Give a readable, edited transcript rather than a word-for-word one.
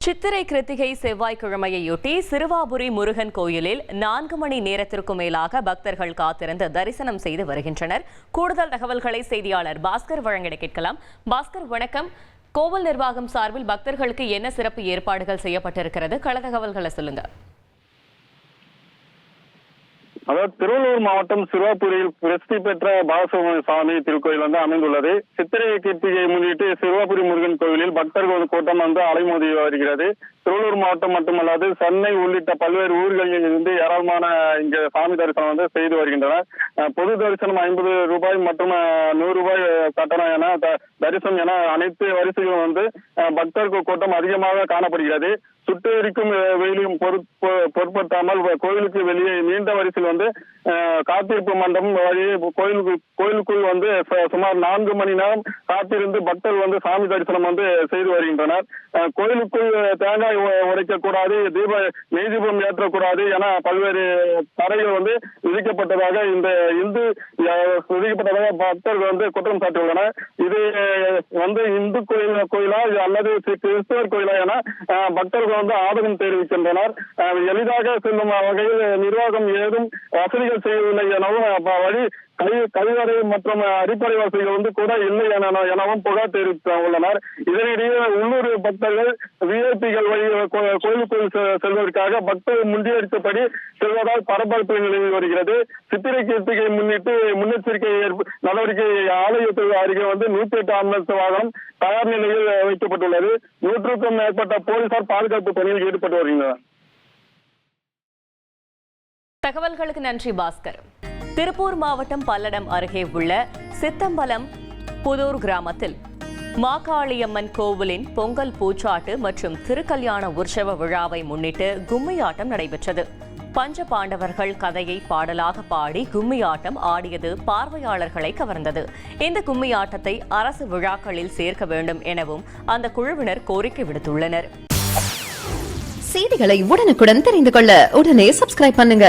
சித்திரை கிருத்திகை செவ்வாய்க்கிழமையொட்டி சிறுவாபுரி முருகன் கோயிலில் 4 மணி நேரத்திற்கும் மேலாக பக்தர்கள் காத்திருந்து தரிசனம் செய்து வருகின்றனர். கூடுதல் தகவல்களை செய்தியாளர் பாஸ்கர் வழங்கிட கேட்கலாம். பாஸ்கர், வணக்கம். கோவில் நிர்வாகம் சார்பில் பக்தர்களுக்கு என்ன சிறப்பு ஏற்பாடுகள் செய்யப்பட்டிருக்கிறது? கள தகவல்களை சொல்லுங்க. அதாவது திருவள்ளூர் மாவட்டம் சிறுவாபுரியில் பிரசித்தி பெற்ற பாலசுப்ரமணிய சுவாமி திருக்கோயில் அமைந்துள்ளது. சித்திரை கிருத்திகையை முன்னிட்டு சிறுவாபுரி முருகன் கோவிலில் பக்தர்கள் கூட்டம் அலைமோதி வருகிறது. திருவள்ளூர் மாவட்டம் மட்டுமல்லாது சென்னை உள்ளிட்ட பல்வேறு ஊர்களில் இருந்து ஏராளமான இங்க சாமி தரிசனம் செய்து வருகின்றனர். பொது தரிசனம் 50 ரூபாய் மற்றும் 100 ரூபாய் கட்டணம் என தரிசனம் என அனைத்து வரிசைகளும் பக்தர்கள் கூட்டம் அதிகமாக காணப்படுகிறது. சுட்டெரிக்கும் வெயிலும் பொருட்படுத்தாமல் கோயிலுக்கு வெளியே நீண்ட வரிசையில் காத்திருப்பு மண்டபம் வழி கோயிலுக்குள் சுமார் 4 மணி நேரம் காத்திருந்து பக்தர்கள் சாமி தரிசனம் செய்து வருகின்றனர். கோயிலுக்குள் தேங்காய் உடைக்கக்கூடாது, நெய் தீபம் ஏற்றக்கூடாது என பல்வேறு தடைகள் விதிக்கப்பட்டதாக விதிக்கப்பட்டதாக பக்தர்கள் குற்றம் சாட்டியுள்ளனர். இது இந்து கோயிலா அல்லது கிறிஸ்தவர் கோயிலா என பக்தர்கள் ஆதரவு தெரிவிக்கின்றனர். எளிதாக செல்லும் வகையில் நிர்வாகம் ஏதும் வசதிகள் செய்யவில்லை எனவும் வழி கழிவறை மற்றும் அடிப்படை வசதிகள் கூட இல்லை எனவும் புகார் தெரிவித்துள்ளனர். இதனிடையே உள்ளூர் பக்தர்கள் விஐபிகள் வழி கோயிலுக்குள் செல்வதற்காக பக்தர்கள் முண்டியடித்தபடி செல்வதால் பரபரப்பு நிலவி வருகிறது. சித்திரை கிருத்திகை முன்னிட்டு முன்னெச்சரிக்கை நடவடிக்கை ஆலயத்தில் அருகே 108 ஆம்புலன்ஸ் வாகனம் தயார் நிலையில் வைக்கப்பட்டுள்ளது. 100க்கும் மேற்பட்ட போலீசார் பாதுகாப்பு பணியில் ஈடுபட்டு வருகின்றனர். தகவல்களுக்கு நன்றி பாஸ்கர். திருப்பூர் மாவட்டம் பல்லடம் அருகே உள்ள சித்தம்பலம் புதூர் கிராமத்தில் மாகாளியம்மன் கோவிலின் பொங்கல் பூச்சாட்டு மற்றும் திருக்கல்யாண உற்சவ விழாவை முன்னிட்டு கும்மியாட்டம் நடைபெற்றது. பஞ்ச பாண்டவர்கள் கதையை பாடலாக பாடி கும்மியாட்டம் ஆடியது பார்வையாளர்களை கவர்ந்தது. இந்த கும்மியாட்டத்தை அரசு விழாக்களில் சேர்க்க வேண்டும் எனவும் அந்த குழுவினர் கோரிக்கை விடுத்துள்ளனர். செய்திகளை உடனுக்குடன் தெரிந்து கொள்ள உடனே சப்ஸ்கிரைப் பண்ணுங்க.